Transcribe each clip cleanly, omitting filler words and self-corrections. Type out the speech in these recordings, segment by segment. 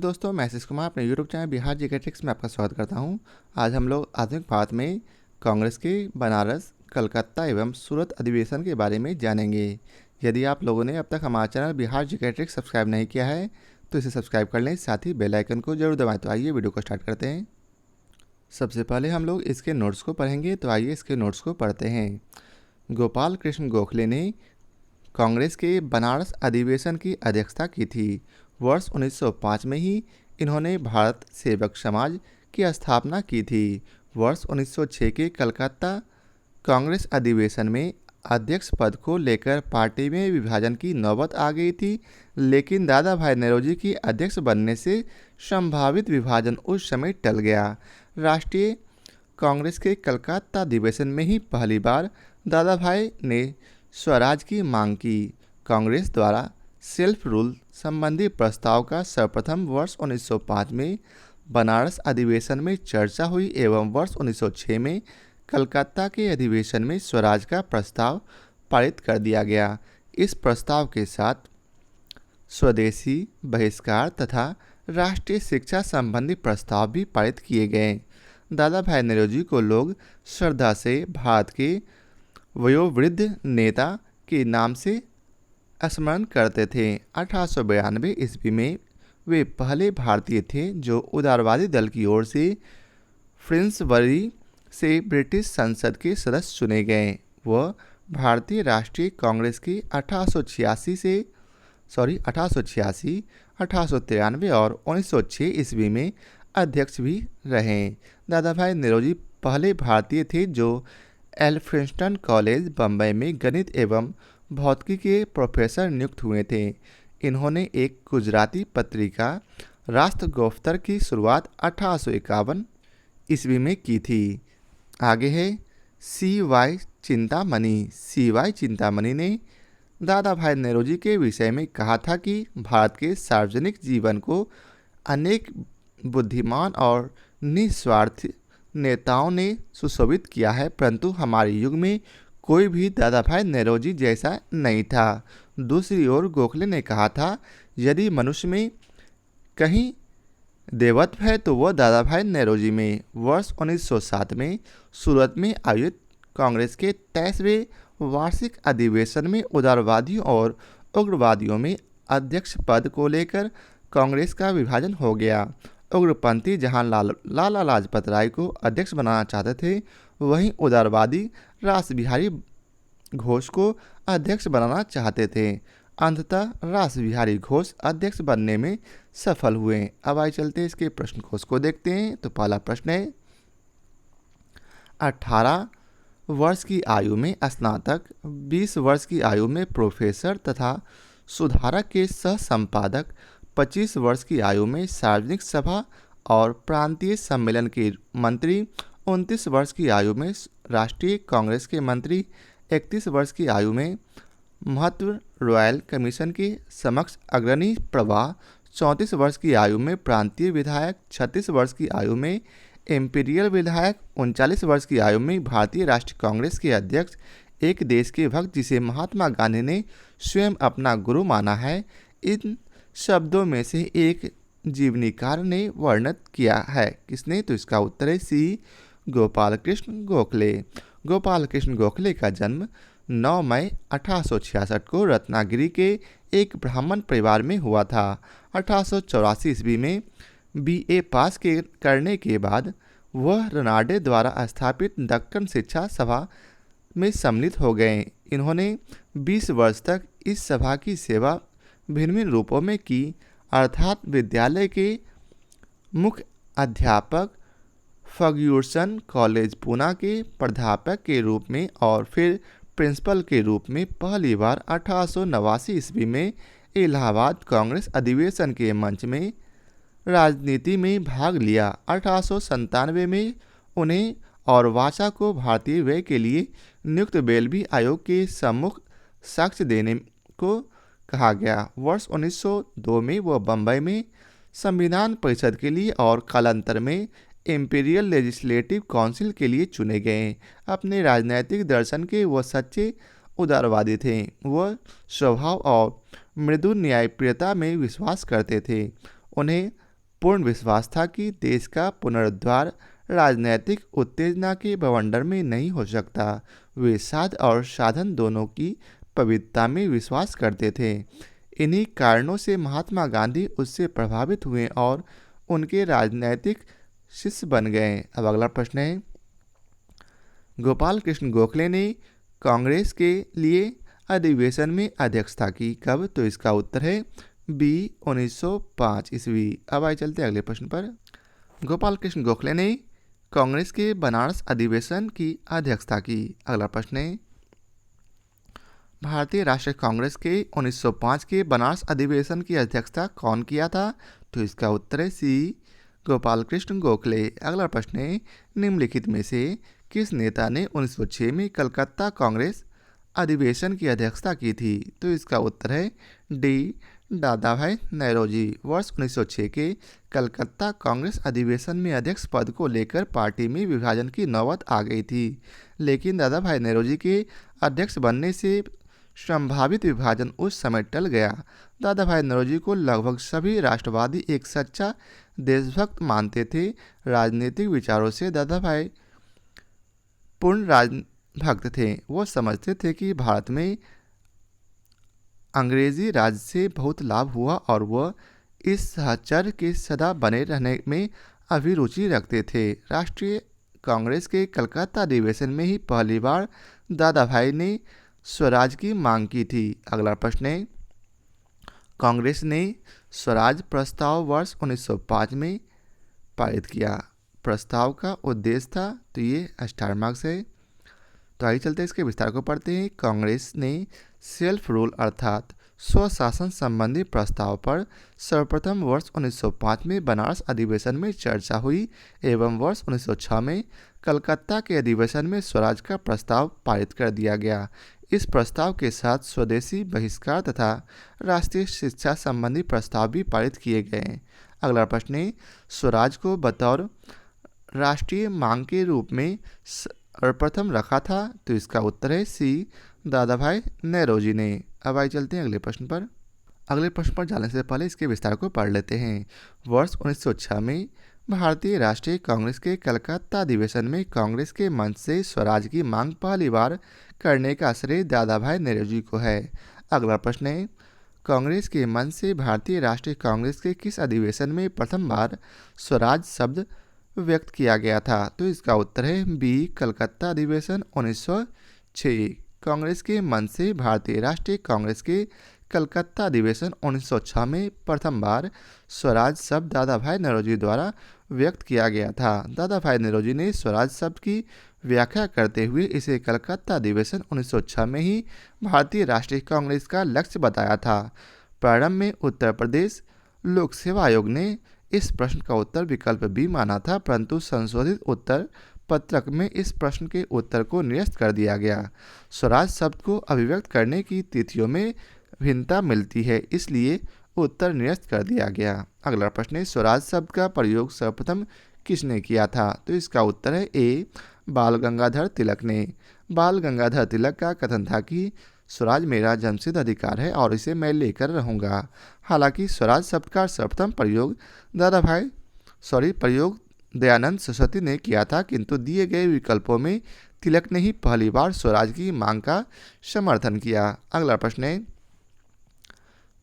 दोस्तों, मैं आशीष कुमार अपने YouTube channel Bihar GK tricks में आपका स्वागत करता हूं। आज हम लोग आधुनिक भारत में कांग्रेस के बनारस, कलकत्ता एवं सूरत अधिवेशन के बारे में जानेंगे। यदि आप लोगों ने अब तक हमारा channel Bihar GK tricks subscribe नहीं किया है तो इसे सब्सक्राइब कर लें, साथ ही बेल आइकन को जरूर दबाएं। तो आइए वीडियो को स्टार्ट करते हैं। सबसे पहले हम लोग इसके नोट्स को पढ़ेंगे, तो आइए इसके नोट्स को पढ़ते हैं। गोपाल कृष्ण गोखले ने कांग्रेस के बनारस अधिवेशन की अध्यक्षता की थी। वर्ष 1905 में ही इन्होंने भारत सेवक समाज की स्थापना की थी। वर्ष 1906 के कलकत्ता कांग्रेस अधिवेशन में अध्यक्ष पद को लेकर पार्टी में विभाजन की नौबत आ गई थी, लेकिन दादा भाई नौरोजी की अध्यक्ष बनने से संभावित विभाजन उस समय टल गया। राष्ट्रीय कांग्रेस के कलकत्ता अधिवेशन में ही पहली बार दादा भाई ने स्वराज की मांग की। कांग्रेस द्वारा सेल्फ रूल संबंधी प्रस्ताव का सर्वप्रथम वर्ष 1905 में बनारस अधिवेशन में चर्चा हुई एवं वर्ष 1906 में कलकत्ता के अधिवेशन में स्वराज का प्रस्ताव पारित कर दिया गया। इस प्रस्ताव के साथ स्वदेशी बहिष्कार तथा राष्ट्रीय शिक्षा संबंधी प्रस्ताव भी पारित किए गए। दादा भाई नौरोजी को लोग श्रद्धा से भारत के वयोवृद्ध नेता के नाम से स्मरण करते थे। 1892 ईस्वी में वे पहले भारतीय थे जो उदारवादी दल की ओर से फ्रिंसबरी से ब्रिटिश संसद के सदस्य चुने गए। वह भारतीय राष्ट्रीय कांग्रेस के 1886, 1893 और 1906 ईस्वी में अध्यक्ष भी रहे। दादा भाई नौरोजी पहले भारतीय थे जो एल्फिंस्टन कॉलेज बम्बई में गणित एवं भौतिकी के प्रोफेसर नियुक्त हुए थे। इन्होंने एक गुजराती पत्रिका राष्ट्र गोफ्तर की शुरुआत 1851 ईस्वी में की थी। आगे है C.Y. चिंतामणि। C.Y. चिंतामणि ने दादा भाई नौरोजी के विषय में कहा था कि भारत के सार्वजनिक जीवन को अनेक बुद्धिमान और निस्वार्थ नेताओं ने सुशोभित किया है, परंतु हमारे युग में कोई भी दादा भाई नौरोजी जैसा नहीं था। दूसरी ओर गोखले ने कहा था, यदि मनुष्य में कहीं देवत्व है तो वह दादा भाई नौरोजी में। वर्ष 1907 में सूरत में आयोजित कांग्रेस के 23वें वार्षिक अधिवेशन में उदारवादियों और उग्रवादियों में अध्यक्ष पद को लेकर कांग्रेस का विभाजन हो गया। उग्रपंथी जहां लाला लाजपत राय को अध्यक्ष बनाना चाहते थे, वहीं उदारवादी रासबिहारी घोष को अध्यक्ष बनाना चाहते थे। अंततः रासबिहारी घोष अध्यक्ष बनने में सफल हुए। अब आइए चलते इसके प्रश्न कोश को देखते हैं। तो पहला प्रश्न है, 18 वर्ष की आयु में स्नातक, 20 वर्ष की आयु में प्रोफेसर तथा सुधारक के सह संपादक, 25 वर्ष की आयु में सार्वजनिक सभा और प्रांतीय सम्मेलन के मंत्री, 29 वर्ष की आयु में राष्ट्रीय कांग्रेस के मंत्री, 31 वर्ष की आयु में महत्व रॉयल कमीशन के समक्ष अग्रणी प्रवाह, 34 वर्ष की आयु में प्रांतीय विधायक, 36 वर्ष की आयु में एम्पीरियल विधायक, 39 वर्ष की आयु में भारतीय राष्ट्रीय कांग्रेस के अध्यक्ष, एक देश के भक्त जिसे महात्मा गांधी ने स्वयं अपना गुरु माना है। इन शब्दों में से एक जीवनीकार ने वर्णित किया है। किसने? तो इसका उत्तर है सी, गोपाल कृष्ण गोखले। गोपाल कृष्ण गोखले का जन्म 9 मई 1866 को रत्नागिरी के एक ब्राह्मण परिवार में हुआ था। 1884 ईस्वी में BA पास करने के बाद वह रनाडे द्वारा स्थापित दक्कन शिक्षा सभा में सम्मिलित हो गए। इन्होंने 20 वर्ष तक इस सभा की सेवा भिन्न भिन्न रूपों में की, अर्थात विद्यालय के मुख्य अध्यापक, फर्ग्यूसन कॉलेज पूना के प्राध्यापक के रूप में और फिर प्रिंसिपल के रूप में। पहली बार 1889 ईस्वी में इलाहाबाद कांग्रेस अधिवेशन के मंच में राजनीति में भाग लिया। 1897 में उन्हें और वाचा को भारतीय व्यय के लिए नियुक्त बेलवी आयोग के सम्मुख साक्ष्य देने को कहा गया। वर्ष 1902 में वह बम्बई में संविधान परिषद के लिए और कालांतर में इंपीरियल लेजिस्लेटिव काउंसिल के लिए चुने गए। अपने राजनैतिक दर्शन के वह सच्चे उदारवादी थे। वह स्वभाव और मृदु न्यायप्रियता में विश्वास करते थे। उन्हें पूर्ण विश्वास था कि देश का पुनरुद्धार राजनैतिक उत्तेजना के बवंडर में नहीं हो सकता। वे साध और साधन दोनों की पवित्रता में विश्वास करते थे। इन्हीं कारणों से महात्मा गांधी उससे प्रभावित हुए और उनके राजनैतिक शिष्य बन गए। अब अगला प्रश्न है, गोपाल कृष्ण गोखले ने कांग्रेस के लिए अधिवेशन में अध्यक्षता की कब? तो इसका उत्तर है बी 1905 ईस्वी। अब आइए चलते हैं अगले प्रश्न पर। गोपाल कृष्ण गोखले ने कांग्रेस के बनारस अधिवेशन की अध्यक्षता की। अगला प्रश्न है, भारतीय राष्ट्रीय कांग्रेस के 1905 के बनारस अधिवेशन की अध्यक्षता कौन किया था? तो इसका उत्तर है सी गोपाल कृष्ण गोखले। अगला प्रश्न है, निम्नलिखित में से किस नेता ने 1906 में कलकत्ता कांग्रेस अधिवेशन की अध्यक्षता की थी? तो इसका उत्तर है डी दादा भाई नौरोजी। वर्ष 1906 के कलकत्ता कांग्रेस अधिवेशन में अध्यक्ष पद को लेकर पार्टी में विभाजन की नौबत आ गई थी, लेकिन दादा भाई नौरोजी के अध्यक्ष बनने से संभावित विभाजन उस समय टल गया। दादा भाई नौरोजी को लगभग सभी राष्ट्रवादी एक सच्चा देशभक्त मानते थे। राजनीतिक विचारों से दादा भाई पूर्ण राजभक्त थे। वो समझते थे कि भारत में अंग्रेजी राज से बहुत लाभ हुआ और वह इस सहचर्य के सदा बने रहने में अभिरुचि रखते थे। राष्ट्रीय कांग्रेस के कलकत्ता अधिवेशन में ही पहली बार दादा भाई ने स्वराज की मांग की थी। अगला प्रश्न है, कांग्रेस ने स्वराज प्रस्ताव वर्ष 1905 में पारित किया। प्रस्ताव का उद्देश्य था, तो ये स्टार मार्क्स है। तो आइए चलते इसके विस्तार को पढ़ते हैं। कांग्रेस ने सेल्फ रूल अर्थात स्वशासन संबंधी प्रस्ताव पर सर्वप्रथम वर्ष 1905 में बनारस अधिवेशन में चर्चा हुई एवं वर्ष 1906 में कलकत्ता के अधिवेशन में स्वराज का प्रस्ताव पारित कर दिया गया। इस प्रस्ताव के साथ स्वदेशी बहिष्कार तथा राष्ट्रीय शिक्षा संबंधी प्रस्ताव भी पारित किए गए। अगला प्रश्न है, स्वराज को बतौर राष्ट्रीय मांग के रूप में सर्वप्रथम रखा था। तो इसका उत्तर है सी दादा भाई नौरोजी ने। अब आइए चलते हैं अगले प्रश्न पर। अगले प्रश्न पर जाने से पहले इसके विस्तार को पढ़ लेते हैं। वर्ष 1906 में भारतीय राष्ट्रीय कांग्रेस के कलकत्ता अधिवेशन में कांग्रेस के मंच से स्वराज की मांग पहली बार करने का श्रेय दादा भाई नौरोजी को है। अगला प्रश्न है, कांग्रेस के मंच से भारतीय राष्ट्रीय कांग्रेस के किस अधिवेशन में प्रथम बार स्वराज शब्द व्यक्त किया गया था? तो इसका उत्तर है बी कलकत्ता अधिवेशन 1906। कांग्रेस के मंच से भारतीय राष्ट्रीय कांग्रेस के कलकत्ता अधिवेशन 1906 में प्रथम बार स्वराज शब्द दादा भाई नौरोजी द्वारा व्यक्त किया गया था। दादा भाई नौरोजी ने स्वराज शब्द की व्याख्या करते हुए इसे कलकत्ता अधिवेशन 1906 में ही भारतीय राष्ट्रीय कांग्रेस का लक्ष्य बताया था। प्रारंभ में उत्तर प्रदेश लोक सेवा आयोग ने इस प्रश्न का उत्तर विकल्प बी माना था, परंतु संशोधित उत्तर पत्रक में इस प्रश्न के उत्तर को निरस्त कर दिया गया। स्वराज शब्द को अभिव्यक्त करने की तिथियों में भिन्नता मिलती है, इसलिए उत्तर निरस्त कर दिया गया। अगला प्रश्न है, स्वराज शब्द का प्रयोग सर्वप्रथम किसने किया था? तो इसका उत्तर है ए बाल गंगाधर तिलक ने। बाल गंगाधर तिलक का कथन था कि स्वराज मेरा जन्मसिद्ध अधिकार है और इसे मैं लेकर रहूँगा। हालांकि स्वराज शब्द का सर्वप्रथम प्रयोग प्रयोग दयानंद सरस्वती ने किया था, किंतु दिए गए विकल्पों में तिलक ने ही पहली बार स्वराज की मांग का समर्थन किया। अगला प्रश्न है,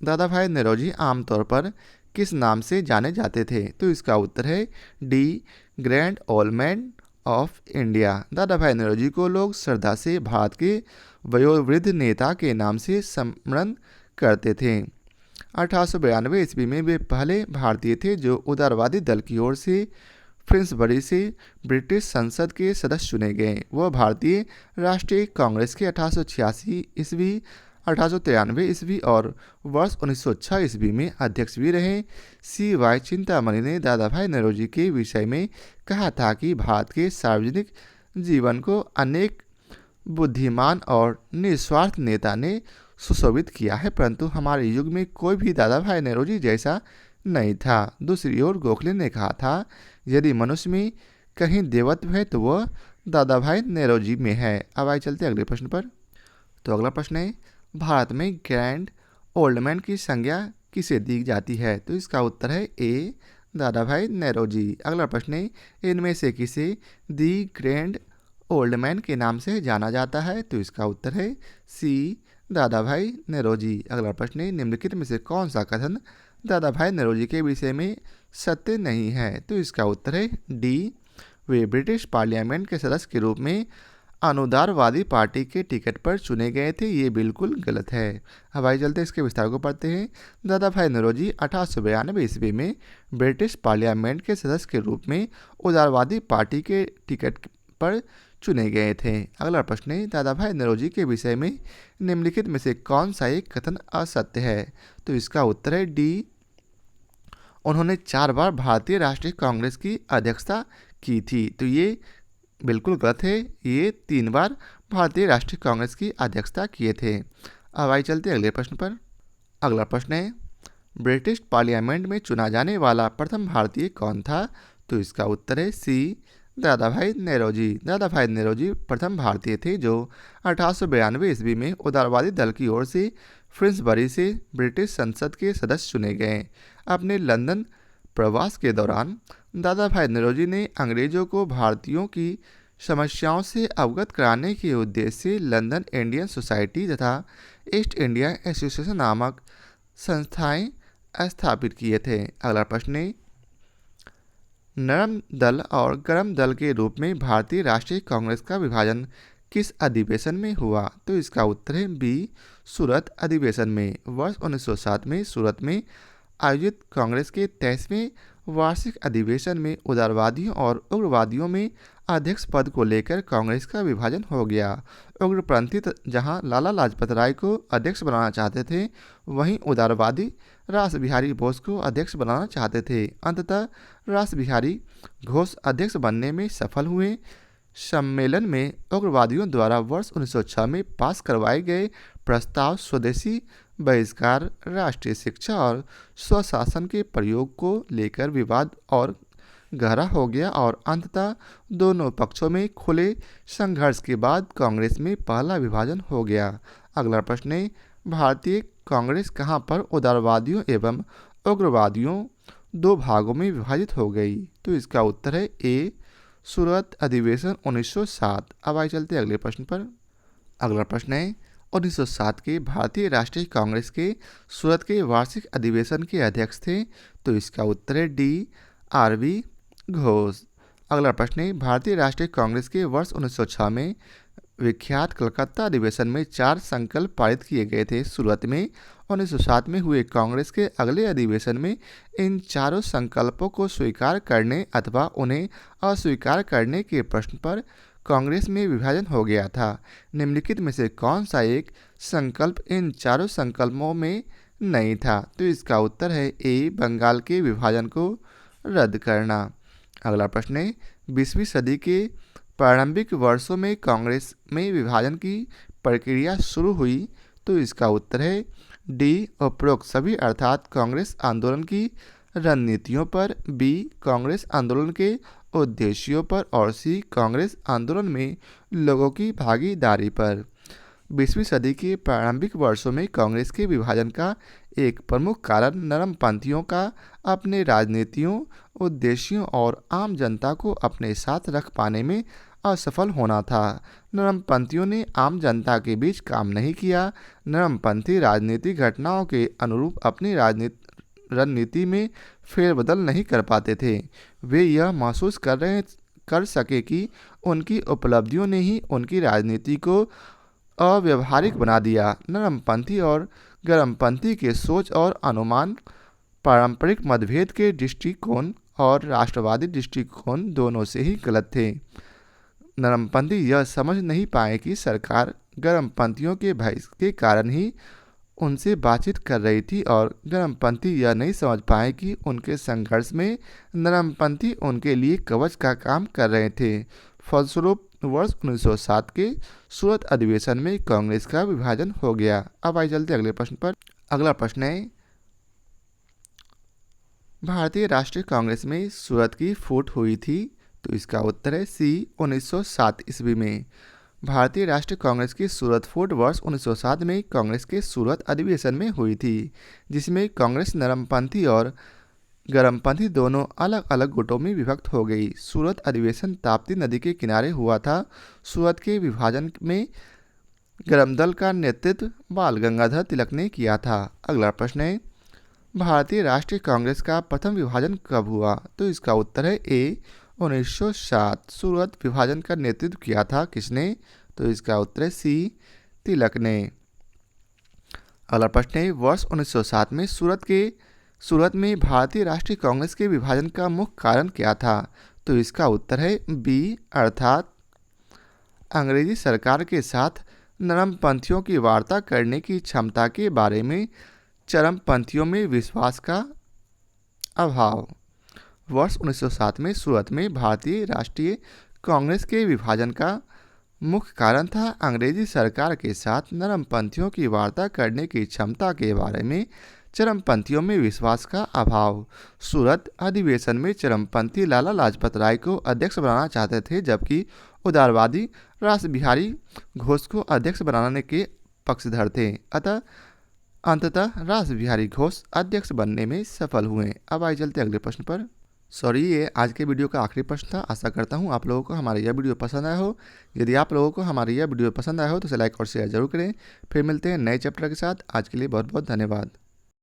दादा भाई नौरोजी आमतौर पर किस नाम से जाने जाते थे? तो इसका उत्तर है D grand old man of India. दादा भाई नौरोजी को लोग श्रद्धा से भारत के वयोवृद्ध नेता के नाम से स्मरण करते थे। 1892 ईस्वी में वे पहले भारतीय थे जो उदारवादी दल की ओर से फिन्सबरी से ब्रिटिश संसद के सदस्य चुने गए। वह भारतीय राष्ट्रीय कांग्रेस के 1886 ईस्वी, 1893 ईस्वी और वर्ष 1906 ईस्वी में अध्यक्ष भी रहे। CY चिंतामणि ने दादा भाई नौरोजी के विषय में कहा था कि भारत के सार्वजनिक जीवन को अनेक बुद्धिमान और निस्वार्थ नेता ने सुशोभित किया है, परंतु हमारे युग में कोई भी दादा भाई नौरोजी जैसा नहीं था। दूसरी ओर गोखले ने कहा था, यदि मनुष्य में कहीं देवत्व है तो वह दादा भाई नौरोजी में है। अब आइए चलते अगले प्रश्न पर। तो अगला प्रश्न है, भारत में ग्रैंड ओल्ड मैन की संज्ञा किसे दी जाती है? तो इसका उत्तर है ए दादा भाई नौरोजी। अगला प्रश्न है, इनमें से किसे दी ग्रैंड ओल्ड मैन के नाम से जाना जाता है? तो इसका उत्तर है सी, दादा भाई नौरोजी। अगला प्रश्न है, निम्नलिखित में से कौन सा कथन दादा भाई नौरोजी के विषय में सत्य नहीं है? तो इसका उत्तर है डी, वे ब्रिटिश पार्लियामेंट के सदस्य के रूप में अनुदारवादी पार्टी के टिकट पर चुने गए थे। ये बिल्कुल गलत है। अब आइए चलते इसके विस्तार को पढ़ते हैं। दादा भाई नौरोजी 1892 ईस्वी में ब्रिटिश पार्लियामेंट के सदस्य के रूप में उदारवादी पार्टी के टिकट पर चुने गए थे। अगला प्रश्न है, दादा भाई नौरोजी के विषय में निम्नलिखित में से कौन सा एक कथन असत्य है? तो इसका उत्तर है डी, उन्होंने 4 बार भारतीय राष्ट्रीय कांग्रेस की अध्यक्षता की थी। तो ये बिल्कुल गलत है। ये 3 बार भारतीय राष्ट्रीय कांग्रेस की अध्यक्षता किए थे। अब आइए चलते अगले प्रश्न पर। अगला प्रश्न है, ब्रिटिश पार्लियामेंट में चुना जाने वाला प्रथम भारतीय कौन था? तो इसका उत्तर है सी, दादा भाई नौरोजी। दादा भाई नौरोजी प्रथम भारतीय थे जो 1892 ईस्वी में उदारवादी दल की ओर से फिन्सबरी से ब्रिटिश संसद के सदस्य चुने गए। अपने लंदन प्रवास के दौरान दादा भाई नौरोजी ने अंग्रेजों को भारतीयों की समस्याओं से अवगत कराने के उद्देश्य से लंदन इंडियन सोसाइटी तथा ईस्ट इंडिया एसोसिएशन नामक संस्थाएं स्थापित किए थे। अगला प्रश्न है, नरम दल और गरम दल के रूप में भारतीय राष्ट्रीय कांग्रेस का विभाजन किस अधिवेशन में हुआ? तो इसका उत्तर है बी, सूरत अधिवेशन में। वर्ष 1907 में सूरत में आयोजित कांग्रेस के 23वें वार्षिक अधिवेशन में उदारवादियों और उग्रवादियों में अध्यक्ष पद को लेकर कांग्रेस का विभाजन हो गया। उग्रपंथी जहां लाला लाजपत राय को अध्यक्ष बनाना चाहते थे, वहीं उदारवादी रास बिहारी बोस को अध्यक्ष बनाना चाहते थे। अंततः रास बिहारी घोष अध्यक्ष बनने में सफल हुए। सम्मेलन में उग्रवादियों द्वारा वर्ष 1906 में पास करवाए गए प्रस्ताव स्वदेशी बहिष्कार, राष्ट्रीय शिक्षा और स्वशासन के प्रयोग को लेकर विवाद और गहरा हो गया और अंततः दोनों पक्षों में खुले संघर्ष के बाद कांग्रेस में पहला विभाजन हो गया। अगला प्रश्न है, भारतीय कांग्रेस कहां पर उदारवादियों एवं उग्रवादियों 2 भागों में विभाजित हो गई? तो इसका उत्तर है ए, सूरत अधिवेशन 1907। अब आइए चलते अगले प्रश्न पर। अगला प्रश्न है, 1907 के भारतीय राष्ट्रीय कांग्रेस के सूरत के वार्षिक अधिवेशन के अध्यक्ष थे। तो इसका उत्तर है डी, आर.बी. घोष। अगला प्रश्न है, भारतीय राष्ट्रीय कांग्रेस के वर्ष 1906 में विख्यात कलकत्ता अधिवेशन में 4 संकल्प पारित किए गए थे। सूरत में 1907 में हुए कांग्रेस के अगले अधिवेशन में इन चारों संकल्पों को स्वीकार करने अथवा उन्हें अस्वीकार करने के प्रश्न पर कांग्रेस में विभाजन हो गया था। निम्नलिखित में से कौन सा एक संकल्प इन चारों संकल्पों में नहीं था? तो इसका उत्तर है ए, बंगाल के विभाजन को रद्द करना। अगला प्रश्न है, 20वीं सदी के प्रारंभिक वर्षों में कांग्रेस में विभाजन की प्रक्रिया शुरू हुई। तो इसका उत्तर है डी, उपरोक्त सभी अर्थात कांग्रेस आंदोलन की रणनीतियों पर, बी, कांग्रेस आंदोलन के उद्देश्यों पर और सी, कांग्रेस आंदोलन में लोगों की भागीदारी पर। 20वीं सदी के प्रारंभिक वर्षों में कांग्रेस के विभाजन का एक प्रमुख कारण नरमपंथियों का अपने राजनीतियों, उद्देश्यों और आम जनता को अपने साथ रख पाने में असफल होना था। नरमपंथियों ने आम जनता के बीच काम नहीं किया। नरमपंथी राजनीतिक घटनाओं के अनुरूप अपनी रणनीति में फेरबदल नहीं कर पाते थे। वे यह महसूस कर सके कि उनकी उपलब्धियों ने ही उनकी राजनीति को अव्यवहारिक बना दिया। नरमपंथी और गरमपंथी के सोच और अनुमान, पारंपरिक मतभेद के दृष्टिकोण और राष्ट्रवादी दृष्टिकोण दोनों से ही गलत थे। नरमपंथी यह समझ नहीं पाए कि सरकार गरमपंथियों के भय के कारण ही उनसे बातचीत कर रही थी और गरमपंथी यह नहीं समझ पाए कि उनके संघर्ष में नरमपंथी उनके लिए कवच का काम कर रहे थे। फलस्वरूप वर्ष 1907 के सूरत अधिवेशन में कांग्रेस का विभाजन हो गया। अब आइए चलते अगले प्रश्न पर। अगला प्रश्न है, भारतीय राष्ट्रीय कांग्रेस में सूरत की फूट हुई थी। तो इसका उत्तर है सी, 1907 ईस्वी में। भारतीय राष्ट्रीय कांग्रेस की सूरत फूट वर्ष 1907 में कांग्रेस के सूरत अधिवेशन में हुई थी, जिसमें कांग्रेस नरमपंथी और गर्मपंथी दोनों अलग अलग गुटों में विभक्त हो गई। सूरत अधिवेशन ताप्ती नदी के किनारे हुआ था। सूरत के विभाजन में गर्म दल का नेतृत्व बाल गंगाधर तिलक ने किया था। अगला प्रश्न है, भारतीय राष्ट्रीय कांग्रेस का प्रथम विभाजन कब हुआ? तो इसका उत्तर है ए 1907। सूरत विभाजन का नेतृत्व किया था किसने? तो इसका उत्तर है सी तिलक ने। अगला प्रश्न है, वर्ष 1907 में सूरत में भारतीय राष्ट्रीय कांग्रेस के विभाजन का मुख्य कारण क्या था? तो इसका उत्तर है बी, अर्थात अंग्रेजी सरकार के साथ नरमपंथियों की वार्ता करने की क्षमता के बारे में चरमपंथियों में विश्वास का अभाव। वर्ष 1907 में सूरत में भारतीय राष्ट्रीय कांग्रेस के विभाजन का मुख्य कारण था अंग्रेजी सरकार के साथ नरमपंथियों की वार्ता करने की क्षमता के बारे में चरमपंथियों में विश्वास का अभाव। सूरत अधिवेशन में चरमपंथी लाला लाजपत राय को अध्यक्ष बनाना चाहते थे, जबकि उदारवादी रास बिहारी घोष को अध्यक्ष बनाने के पक्षधर थे। अंततः रास बिहारी घोष अध्यक्ष बनने में सफल हुए। अब आइए चलते अगले प्रश्न पर। ये आज के वीडियो का आखिरी प्रश्न था। आशा करता हूँ आप लोगों को हमारा यह वीडियो पसंद आया हो। यदि आप लोगों को हमारी यह वीडियो पसंद आया हो तो इसे लाइक और शेयर जरूर करें। फिर मिलते हैं नए चैप्टर के साथ। आज के लिए बहुत बहुत धन्यवाद।